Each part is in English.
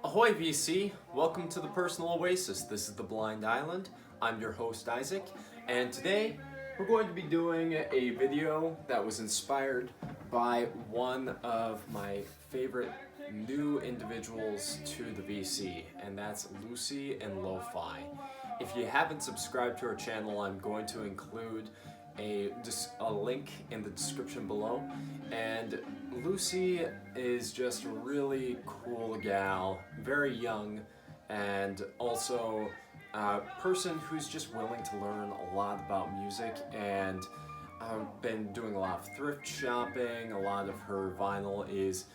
Ahoy VC, welcome to the Personal Oasis. This is the Blind Island. I'm your host Isaac, and today we're going to be doing a video that was inspired by one of my favorite new individuals to the VC, and that's Lucy and Lo-Fi. If you haven't subscribed to her channel, I'm going to include a link in the description below. And Lucy is just a really cool gal, very young, and also a person who's just willing to learn a lot about music. And I've been doing a lot of thrift shopping. A lot of her vinyl is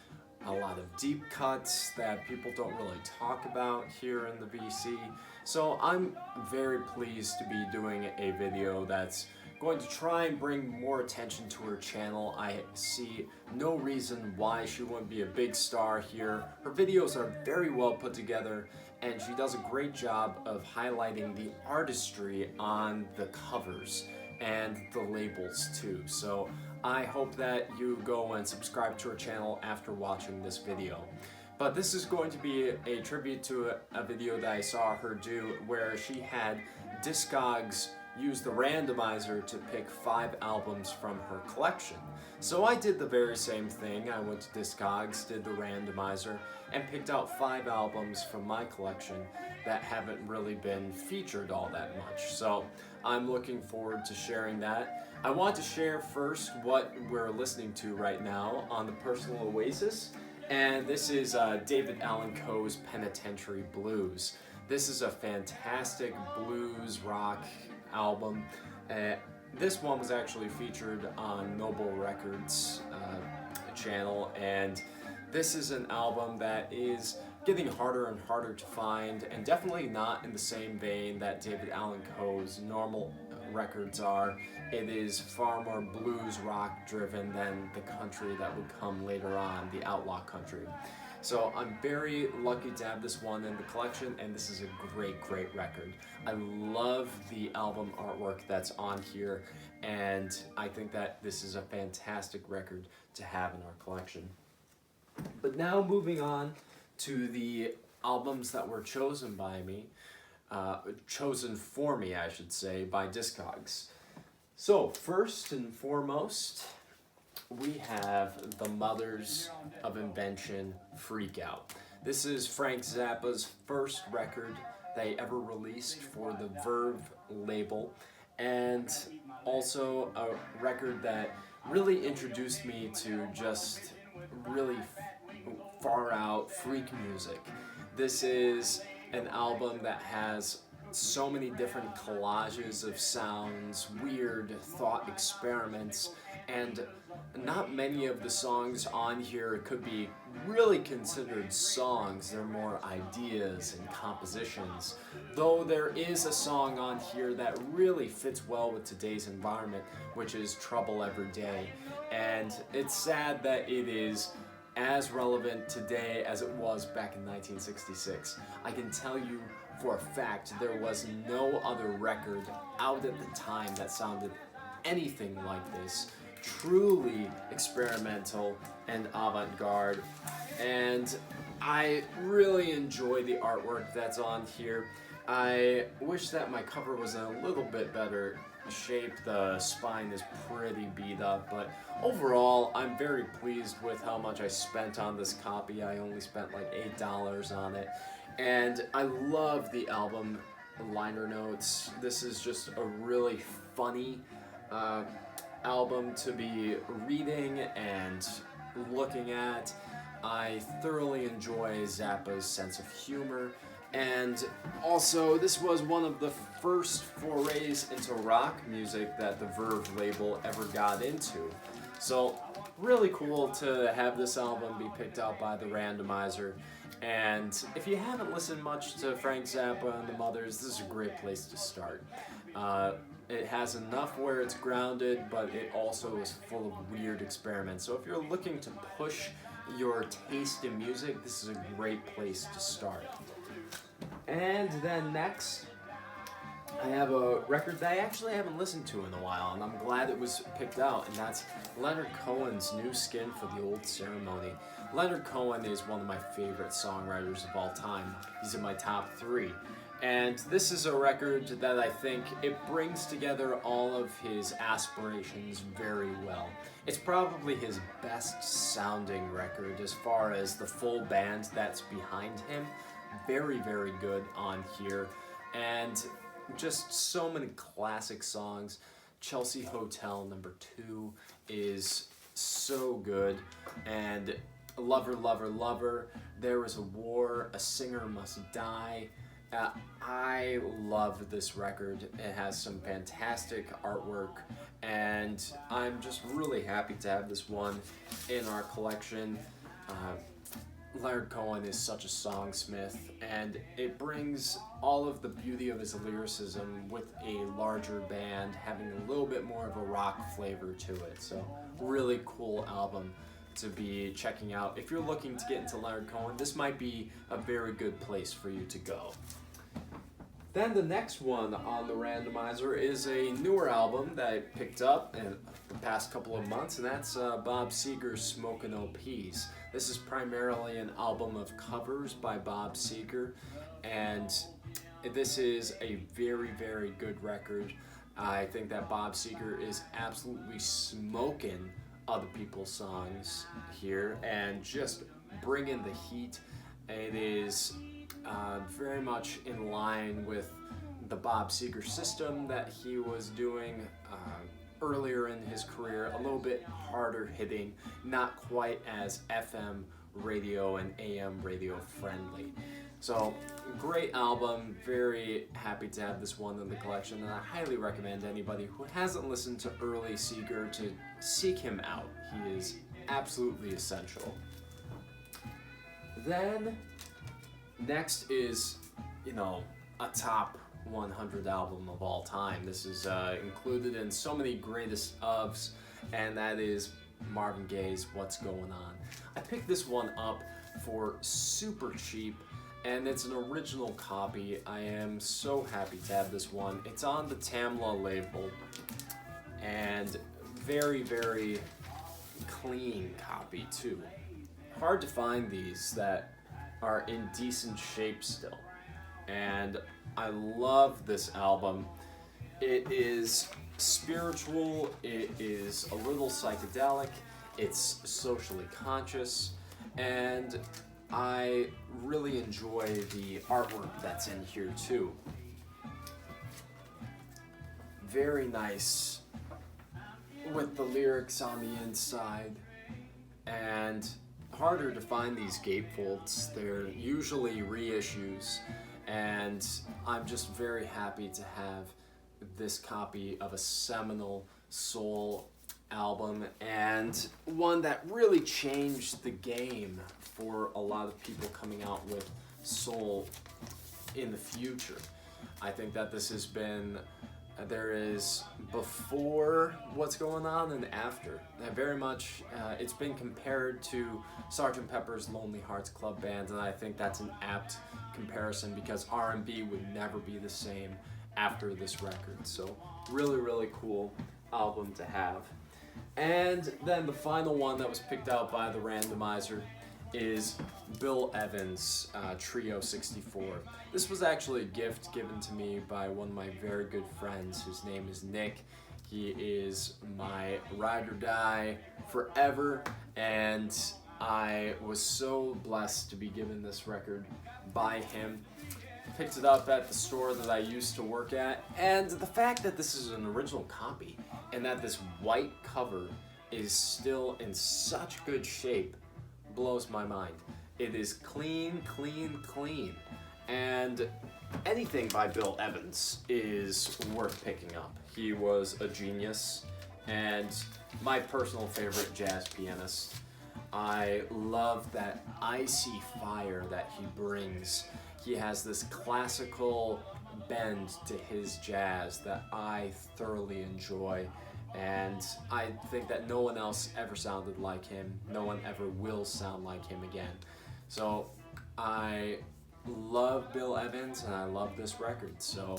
a lot of deep cuts that people don't really talk about here in the VC. So I'm very pleased to be doing a video that's going to try and bring more attention to her channel. I see no reason why she wouldn't be a big star here. Her videos are very well put together, and she does a great job of highlighting the artistry on the covers and the labels too. So I hope that you go and subscribe to her channel after watching this video. But this is going to be a tribute to a video that I saw her do where she had Discogs use the randomizer to pick 5 albums from her collection. So I did the very same thing. I went to Discogs, did the randomizer, and picked out 5 albums from my collection that haven't really been featured all that much. So I'm looking forward to sharing that. I want to share first what we're listening to right now on the Personal Oasis, and this is David Allan Coe's Penitentiary Blues. This is a fantastic blues rock album. This one was actually featured on Noble Records channel, and this is an album that is getting harder and harder to find, and definitely not in the same vein that David Allan Coe's normal records are. It is far more blues rock driven than the country that would come later on, the outlaw country. So I'm very lucky to have this one in the collection, and this is a great record. I love the album artwork that's on here, and I think that this is a fantastic record to have in our collection. But now moving on to the albums that were chosen by me, chosen for me, I should say, by Discogs. So first and foremost, we have The Mothers of Invention, Freak Out. This is Frank Zappa's first record they ever released for the Verve label, and also a record that really introduced me to just really far out freak music. This is an album that has so many different collages of sounds, weird thought experiments, and not many of the songs on here could be really considered songs. They're more ideas and compositions. Though there is a song on here that really fits well with today's environment, which is Trouble Every Day. And it's sad that it is as relevant today as it was back in 1966. I can tell you for a fact there was no other record out at the time that sounded anything like this. Truly experimental and avant-garde, and I really enjoy the artwork that's on here. I wish that my cover was in a little bit better shape. The spine is pretty beat up, but overall I'm very pleased with how much I spent on this copy. I only spent like $8 on it, and I love the album liner notes. This is just a really funny album to be reading and looking at. I thoroughly enjoy Zappa's sense of humor, and also this was one of the first forays into rock music that the Verve label ever got into. So really cool to have this album be picked out by the randomizer. And if you haven't listened much to Frank Zappa and the Mothers, this is a great place to start. It has enough where it's grounded, but it also is full of weird experiments. So if you're looking to push your taste in music, this is a great place to start. And then next, I have a record that I actually haven't listened to in a while, and I'm glad it was picked out, and that's Leonard Cohen's New Skin for the Old Ceremony. Leonard Cohen is one of my favorite songwriters of all time. He's in my top 3. And this is a record that I think it brings together all of his aspirations very well. It's probably his best sounding record as far as the full band that's behind him. Very, very good on here. And just so many classic songs. Chelsea Hotel #2 is so good. And Lover, Lover, Lover, There Was a War, A Singer Must Die. I love this record. It has some fantastic artwork, and I'm just really happy to have this one in our collection. Leonard Cohen is such a songsmith, and it brings all of the beauty of his lyricism with a larger band, having a little bit more of a rock flavor to it. So, really cool album to be checking out. If you're looking to get into Leonard Cohen, this might be a very good place for you to go. Then the next one on the randomizer is a newer album that I picked up in the past couple of months, and that's Bob Seger's Smokin' OPs. This is primarily an album of covers by Bob Seger, and this is a very, very good record. I think that Bob Seger is absolutely smoking other people's songs here and just bringing the heat. It is very much in line with the Bob Seger system that he was doing earlier in his career, a little bit harder hitting, not quite as FM radio and AM radio friendly. So, great album, very happy to have this one in the collection, and I highly recommend anybody who hasn't listened to early Seger to seek him out. He is absolutely essential. Then, next is, a top 100 album of all time. This is included in so many greatest ofs, and that is Marvin Gaye's What's Going On. I picked this one up for super cheap, and it's an original copy. I am so happy to have this one. It's on the Tamla label, and very, very clean copy too. Hard to find these that are in decent shape still, and I love this album. It is spiritual, it is a little psychedelic, it's socially conscious, and I really enjoy the artwork that's in here too. Very nice with the lyrics on the inside, and harder to find these gatefolds. They're usually reissues, and I'm just very happy to have this copy of a seminal soul album, and one that really changed the game for a lot of people coming out with soul in the future. I think that this has been, there is before What's Going On and after. And very much, it's been compared to Sgt. Pepper's Lonely Hearts Club Band, and I think that's an apt comparison because R&B would never be the same after this record. So really, really cool album to have. And then the final one that was picked out by the randomizer is Bill Evans' Trio 64. This was actually a gift given to me by one of my very good friends. His name is Nick. He is my ride or die forever, and I was so blessed to be given this record by him. Picked it up at the store that I used to work at, and the fact that this is an original copy and that this white cover is still in such good shape blows my mind. It is clean, clean, clean, and anything by Bill Evans is worth picking up. He was a genius and my personal favorite jazz pianist. I love that icy fire that he brings. He has this classical bend to his jazz that I thoroughly enjoy, and I think that no one else ever sounded like him. No one ever will sound like him again. So I love Bill Evans and I love this record. So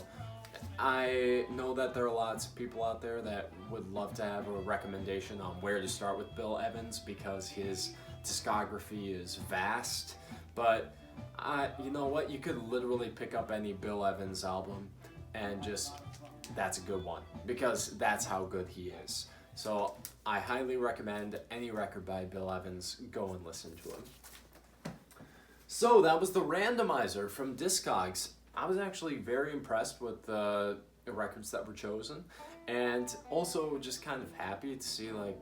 I know that there are lots of people out there that would love to have a recommendation on where to start with Bill Evans because his discography is vast, but you know what, you could literally pick up any Bill Evans album and just, that's a good one, because that's how good he is. So I highly recommend any record by Bill Evans, go and listen to him. So that was the Randomizer from Discogs. I was actually very impressed with the records that were chosen, and also just kind of happy to see, like,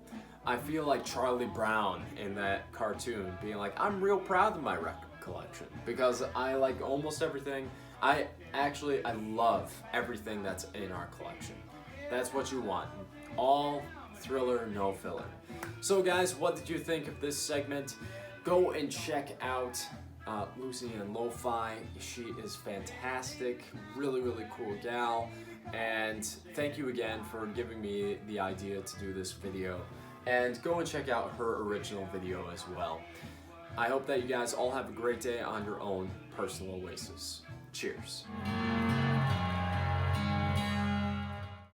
I feel like Charlie Brown in that cartoon being like, I'm real proud of my record collection because I like almost everything. I love everything that's in our collection. That's what you want. All Thriller, no filler. So guys, what did you think of this segment? Go and check out Lucy and Lo-Fi. She is fantastic, really cool gal, and thank you again for giving me the idea to do this video, and go and check out her original video as well. I hope that you guys all have a great day on your own personal oasis. Cheers.